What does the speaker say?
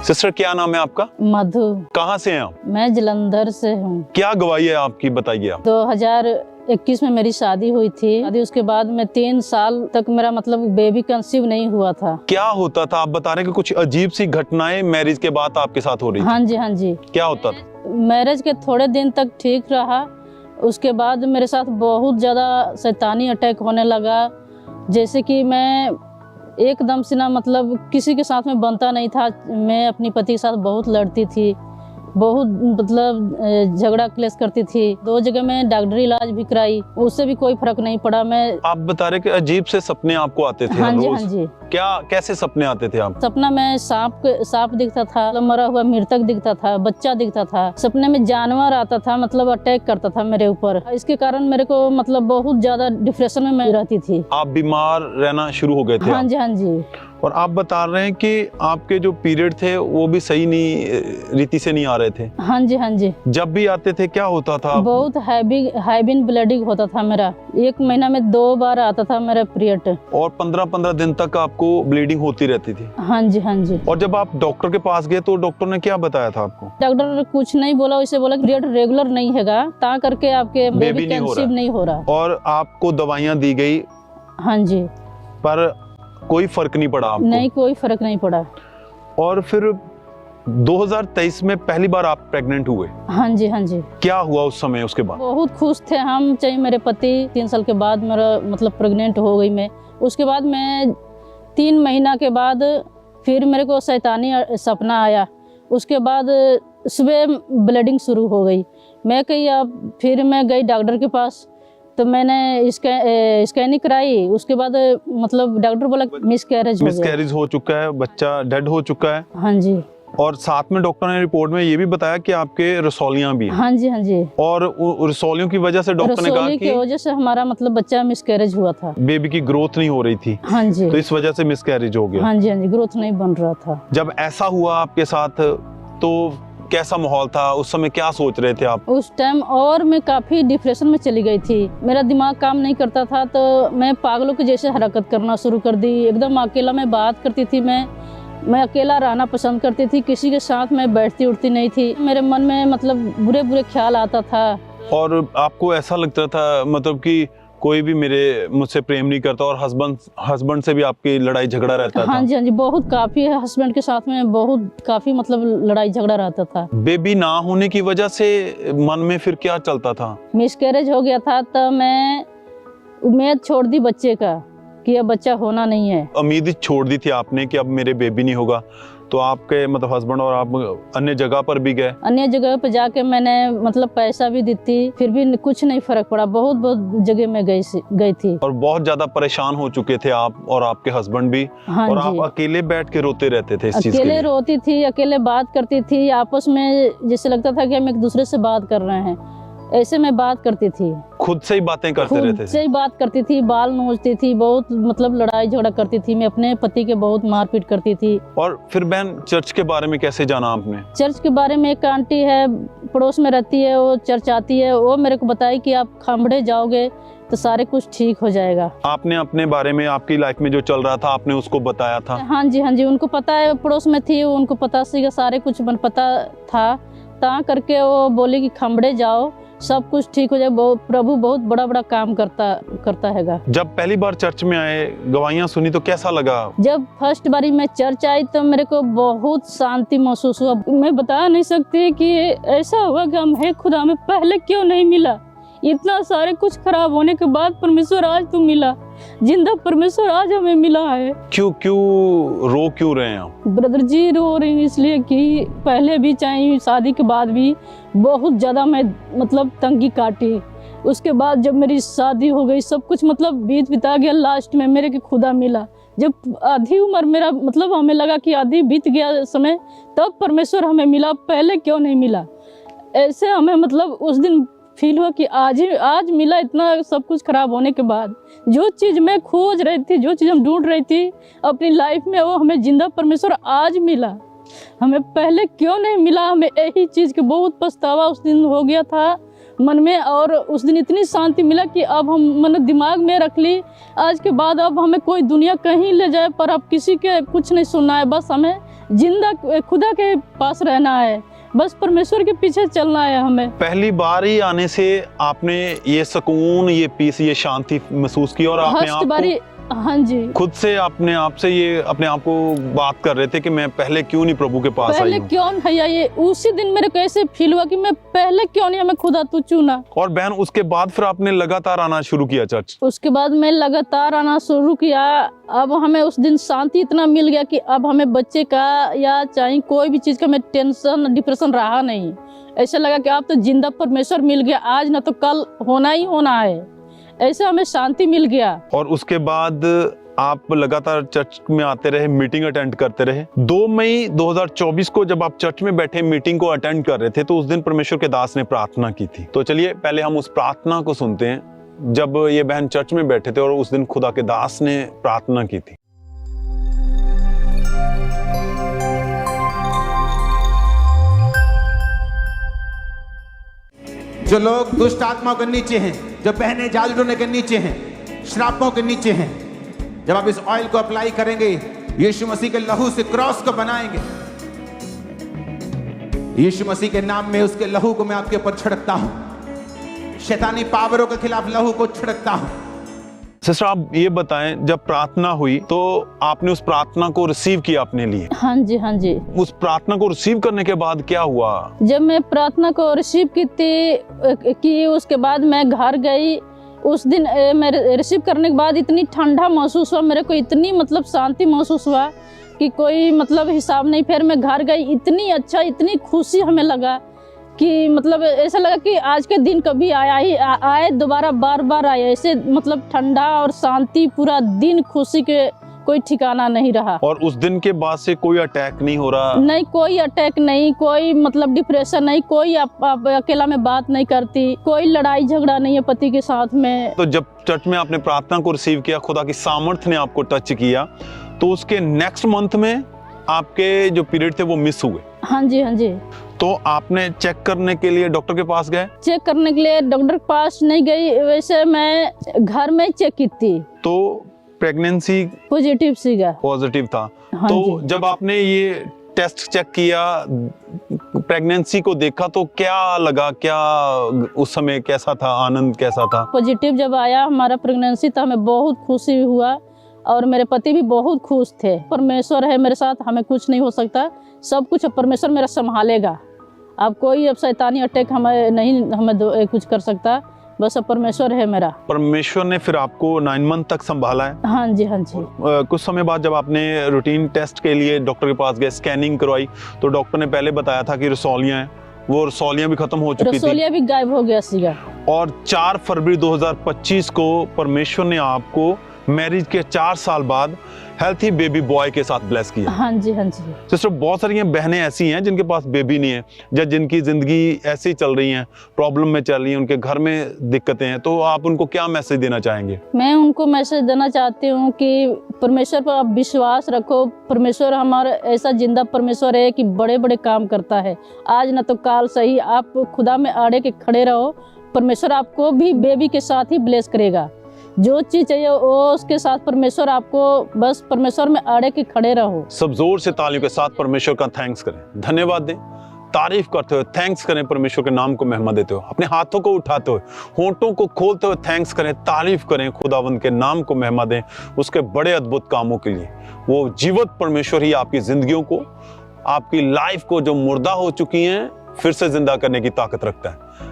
Sister क्या नाम है आपका? मधु। कहाँ से हैं आप? मैं जलंधर से हूँ। क्या गवाही है आपकी, बताइए आप। 2021 में मेरी शादी हुई थी। शादी उसके बाद में 3 साल तक मेरा मतलब बेबी कंसीव नहीं हुआ था। क्या होता था? आप बता रहे हैं कि कुछ अजीब सी घटनाएं मैरिज के बाद आपके साथ हो रही थी। हाँ जी, हाँ जी। क्या होता था? मैरिज के थोड़े दिन तक ठीक रहा, उसके बाद मेरे साथ बहुत ज़्यादा शैतानी अटैक होने लगा। जैसे कि मैं एकदम से ना मतलब किसी के साथ में बनता नहीं था। मैं अपनी पति के साथ बहुत लड़ती थी, बहुत मतलब झगड़ा क्लेश करती थी। 2 जगह मैं डॉक्टरी इलाज भी कराई, उससे भी कोई फर्क नहीं पड़ा। मैं आप बता रहे कि अजीब से सपने आपको आते थे? हाँ जी, रोज? हाँ जी। क्या कैसे सपने आते थे आप? सपना में सांप दिखता था, मरा हुआ मृतक दिखता था, बच्चा दिखता था। सपने में जानवर आता था, मतलब अटैक करता था मेरे ऊपर। इसके कारण मेरे को मतलब बहुत ज्यादा डिप्रेशन में मैं रहती थी। आप बीमार रहना शुरू हो गए थे? हाँ जी, हाँ जी। और आप बता रहे हैं कि आपके जो पीरियड थे वो भी सही नहीं, रीति से नहीं आ रहे थे? हाँ जी, हाँ जी। जब भी आते थे क्या होता था? बहुत हैवी ब्लीडिंग होता था मेरा। 1 महीना में 2 बार आता था मेरा पीरियड। और 15-15 दिन तक आपको ब्लीडिंग होती रहती थी? हाँ जी, हाँ जी। और जब आप डॉक्टर के पास गए तो डॉक्टर ने क्या बताया था आपको? डॉक्टर कुछ नहीं बोला, उसे बोला पीरियड रेगुलर नहीं हैगा, ता करके आपके बेबी कंसीव नहीं हो रहा। और आपको दवाइयाँ दी गई? हाँ जी। पर कोई फर्क नहीं पड़ा आपको? नहीं, कोई फर्क नहीं पड़ा। और फिर 2023 में पहली बार आप प्रेग्नेंट हुए? हाँ जी, हाँ जी। क्या हुआ उस समय, उसके बाद? बहुत खुश थे हम, चाहे मेरे पति। 3 साल के बाद मेरा मतलब प्रेग्नेंट हो गई मैं। उसके बाद मैं 3 महीना के बाद फिर मेरे को शैतानी सपना आया। उसके बाद सुबह ब्लीडिंग शुरू हो गई। मैं कही अब फिर मैं गई डॉक्टर के पास, तो मैंने स्कैनिंग कराई। उसके बाद मतलब डॉक्टर बोला मिसकैरेज हो चुका है, बच्चा डेड हो चुका है। हाँ जी। और साथ में डॉक्टर ने रिपोर्ट में ये भी बताया कि आपके रसौलियां भी हैं। हाँ जी, हाँ जी। और रसौलियों की वजह से डॉक्टर ने कहा कि वजह से हमारा मतलब बच्चा मिसकैरेज हुआ था। बेबी की ग्रोथ नहीं हो रही थी। हाँ जी। तो इस वजह से मिसकैरेज हो गया। हाँ जी, हाँ जी। ग्रोथ नहीं बन रहा था। जब ऐसा हुआ आपके साथ तो कैसा माहौल था उस समय? क्या सोच रहे थे आप उस टाइम? और मैं काफ़ी डिप्रेशन में चली गई थी। मेरा दिमाग काम नहीं करता था, तो मैं पागलों के जैसे हरकत करना शुरू कर दी। एकदम अकेला मैं बात करती थी। मैं अकेला रहना पसंद करती थी, किसी के साथ मैं बैठती उठती नहीं थी। मेरे मन में मतलब बुरे बुरे ख्याल आता था। और आपको ऐसा लगता था मतलब कि कोई भी मुझसे प्रेम नहीं करता, और हस्बैंड से भी आपकी लड़ाई झगड़ा रहता था? हाँ जी, हाँ जी। बहुत काफ़ी हस्बैंड के साथ में बहुत काफ़ी मतलब लड़ाई झगड़ा रहता था। बेबी ना होने की वजह से मन में फिर क्या चलता था? मिसकैरेज हो गया था, तो मैं उम्मीद छोड़ दी बच्चे का कि अब बच्चा होना नहीं है। उम्मीद ही छोड़ दी थी आपने कि अब मेरे बेबी नहीं होगा। तो आपके मतलब हस्बैंड और आप अन्य जगह पर भी गए? अन्य जगह पे जाके मैंने मतलब पैसा भी दी थी, फिर भी कुछ नहीं फर्क पड़ा। बहुत जगह में गई थी। और बहुत ज्यादा परेशान हो चुके थे आप और आपके हस्बैंड भी। हाँ और जी। आप अकेले बैठ के रोते रहते थे इस चीज के अकेले लिए? रोती थी, अकेले बात करती थी। आपस में जैसे लगता था कि हम एक दूसरे से बात कर रहे हैं, ऐसे मैं बात करती थी। खुद से ही बातें करते रहते थे? खुद से ही बात करती थी, बाल नोचती थी, बहुत मतलब लड़ाई झगड़ा करती थी। मैं अपने पति के बहुत मारपीट करती थी। और फिर बहन चर्च के बारे में कैसे जाना आपने? चर्च के बारे में एक आंटी है, पड़ोस में रहती है, वो चर्च आती है। वो मेरे को बताई कि आप खंबड़े जाओगे तो सारे कुछ ठीक हो जाएगा। आपने अपने बारे में, आपकी लाइफ में जो चल रहा था, आपने उसको बताया था? हाँ जी, हाँ जी। उनको पता है, पड़ोस में थी, उनको पता सीगा सारे कुछ पता था। ता करके वो बोली कि खंबड़े जाओ, सब कुछ ठीक हो जाए। प्रभु बहुत बड़ा बड़ा काम करता हैगा। जब पहली बार चर्च में आए, गवाहियाँ सुनी तो कैसा लगा? जब फर्स्ट बारी मैं चर्च आई तो मेरे को बहुत शांति महसूस हुआ। मैं बता नहीं सकती कि ऐसा हुआ कि हम है खुदा में पहले क्यों नहीं मिला। इतना सारे कुछ खराब होने के बाद परमेश्वर आज तो मिला, जिंदा परमेश्वर आज हमें मिला है। क्यों रो रहे हैं आप? ब्रदर जी रो रही हूँ इसलिए कि पहले भी चाहे शादी के बाद भी बहुत ज़्यादा मैं मतलब तंगी काटी। उसके बाद जब मेरी शादी हो गई, सब कुछ मतलब बीता गया। लास्ट में मेरे को खुदा मिला। जब आधी उम्र मेरा मतलब हमें लगा कि आधी बीत गया समय, तब परमेश्वर हमें मिला, पहले क्यों नहीं मिला। ऐसे हमें मतलब उस दिन फील हुआ कि आज मिला। इतना सब कुछ खराब होने के बाद जो चीज़ मैं खोज रही थी, जो चीज़ हम ढूंढ रही थी अपनी लाइफ में, वो हमें जिंदा परमेश्वर आज मिला। हमें पहले क्यों नहीं मिला। हमें यही चीज़ के बहुत पछतावा उस दिन हो गया था मन में। और उस दिन इतनी शांति मिला कि अब हम मन दिमाग में रख ली, आज के बाद अब हमें कोई दुनिया कहीं ले जाए पर अब किसी के कुछ नहीं सुनना है। बस हमें जिंदा खुदा के पास रहना है, बस परमेश्वर के पीछे चलना है हमें। पहली बार ही आने से आपने ये सुकून, ये पीस, ये शांति महसूस की और आपने फर्स्ट बारी, हाँ जी, खुद से अपने आप से ये अपने आप को बात कर रहे थे कि मैं पहले क्यों नहीं प्रभु के पास आई पहले हूँ? क्यों भैया, ये उसी दिन मेरे को ऐसे फील हुआ कि मैं पहले क्यों नहीं, हमें खुदा तू चुना। और बहन उसके बाद फिर आपने लगातार आना शुरू किया चर्च? उसके बाद मैं लगातार आना शुरू किया। अब हमें उस दिन शांति इतना मिल गया कि अब हमें बच्चे का या चाहे कोई भी चीज का मैं टेंशन डिप्रेशन रहा नहीं। ऐसा लगा कि अब तो जिंदा परमेश्वर मिल गया, आज ना तो कल होना ही होना है, ऐसे हमें शांति मिल गया। और उसके बाद आप लगातार चर्च में आते रहे, मीटिंग अटेंड करते रहे। 2 मई 2024 को जब आप चर्च में बैठे मीटिंग को अटेंड कर रहे थे तो उस दिन परमेश्वर के दास ने प्रार्थना की थी। तो चलिए पहले हम उस प्रार्थना को सुनते हैं जब ये बहन चर्च में बैठे थे और उस दिन खुदा के दास ने प्रार्थना की थी। जो लोग दुष्ट आत्माओं के नीचे हैं, जो बहने जादू टोने के नीचे हैं, श्रापों के नीचे हैं, जब आप इस ऑयल को अप्लाई करेंगे, यीशु मसीह के लहू से क्रॉस को बनाएंगे, यीशु मसीह के नाम में उसके लहू को मैं आपके ऊपर छिड़कता हूं, शैतानी पावरों के खिलाफ लहू को छिड़कता हूं। सिस्टर आप ये बताएं, जब प्रार्थना हुई तो आपने उस प्रार्थना को रिसीव किया अपने लिए? हाँ जी, हाँ जी। उस प्रार्थना को रिसीव करने के बाद क्या हुआ? जब मैं प्रार्थना को रिसीव की उसके बाद मैं घर गई। उस दिन मैं रिसीव करने के बाद इतनी ठंडा महसूस हुआ मेरे को, इतनी मतलब शांति महसूस हुआ कि कोई मतलब हिसाब नहीं। फिर मैं घर गई, इतनी अच्छा, इतनी खुशी हमें लगा कि मतलब ऐसा लगा कि आज के दिन कभी आए दोबारा बार बार आए, ऐसे मतलब ठंडा और शांति, पूरा दिन खुशी के कोई ठिकाना नहीं रहा। और उस दिन के बाद से कोई अटैक नहीं हो रहा? नहीं, कोई अटैक नहीं, कोई मतलब डिप्रेशन नहीं, कोई आप अकेला में बात नहीं करती, कोई लड़ाई झगड़ा नहीं है पति के साथ में। तो जब चर्च में आपने प्रार्थना को रिसीव किया, खुदा की सामर्थ्य ने आपको टच किया, तो उसके नेक्स्ट मंथ में आपके जो पीरियड थे वो मिस हुए? हाँ जी, हाँ जी। तो आपने चेक करने के लिए डॉक्टर के पास गए? चेक करने के लिए डॉक्टर के पास नहीं गई, वैसे मैं घर में चेक की थी। तो प्रेगनेंसी पॉजिटिव सीगा, पॉजिटिव था। हाँ तो जी। जब आपने ये टेस्ट चेक किया, प्रेगनेंसी को देखा, तो क्या लगा, क्या उस समय कैसा था, आनंद कैसा था? पॉजिटिव जब आया हमारा प्रेगनेंसी तो हमें बहुत खुशी हुआ और मेरे पति भी बहुत खुश थे। परमेश्वर है मेरे साथ, हमें कुछ नहीं हो सकता, सब कुछ परमेश्वर मेरा संभालेगा। अब कोई अब शैतानी अटैक हमें कुछ कर सकता, बस अब परमेश्वर है मेरा। परमेश्वर ने फिर आपको 9 मंथ तक संभाला है? हाँ जी, हाँ जी। कुछ समय बाद जब आपने रूटीन टेस्ट के लिए डॉक्टर के पास गए, स्कैनिंग करवाई, तो डॉक्टर ने पहले बताया था कि रसौलियां हैं, वो रसौलियां भी खत्म हो चुकी थी, रसौलियां भी गायब हो गया सीगा। और 4 फरवरी 2025 को परमेश्वर ने आपको मैरिज के 4 साल बाद हेल्थी बेबी बॉय के साथ ब्लेस किया। हाँ जी, हाँ जी। सिस्टर, बहुत सारी बहनें ऐसी हैं जिनके पास बेबी नहीं है, या जिनकी जिंदगी ऐसी चल रही है, प्रॉब्लम में चल रही है, उनके घर में दिक्कतें हैं, तो आप उनको क्या मैसेज देना चाहेंगे? मैं उनको मैसेज देना चाहती हूँ कि परमेश्वर पर आप विश्वास रखो। परमेश्वर हमारा ऐसा जिंदा परमेश्वर है कि बड़े बड़े काम करता है, आज न तो काल सही। आप खुदा में आड़े के खड़े रहो, परमेश्वर आपको भी बेबी के साथ ही ब्लेस करेगा। जो चीज चाहिए वो उसके साथ परमेश्वर आपको, बस परमेश्वर में आड़े के खड़े रहो। सब जोर से तालियों के साथ परमेश्वर का थैंक्स करें, धन्यवाद दें, तारीफ करते हुए थैंक्स करें, परमेश्वर के नाम को महिमा देते हुए, अपने हाथों को उठाते हुए, होंठों को खोलते हुए थैंक्स करें, तारीफ करें, खुदावंद के नाम को महिमा दें उसके बड़े अद्भुत कामों के लिए। वो जीवित परमेश्वर ही आपकी जिंदगियों को, आपकी लाइफ को, जो मुर्दा हो चुकी हैं, फिर से जिंदा करने की ताकत रखता है।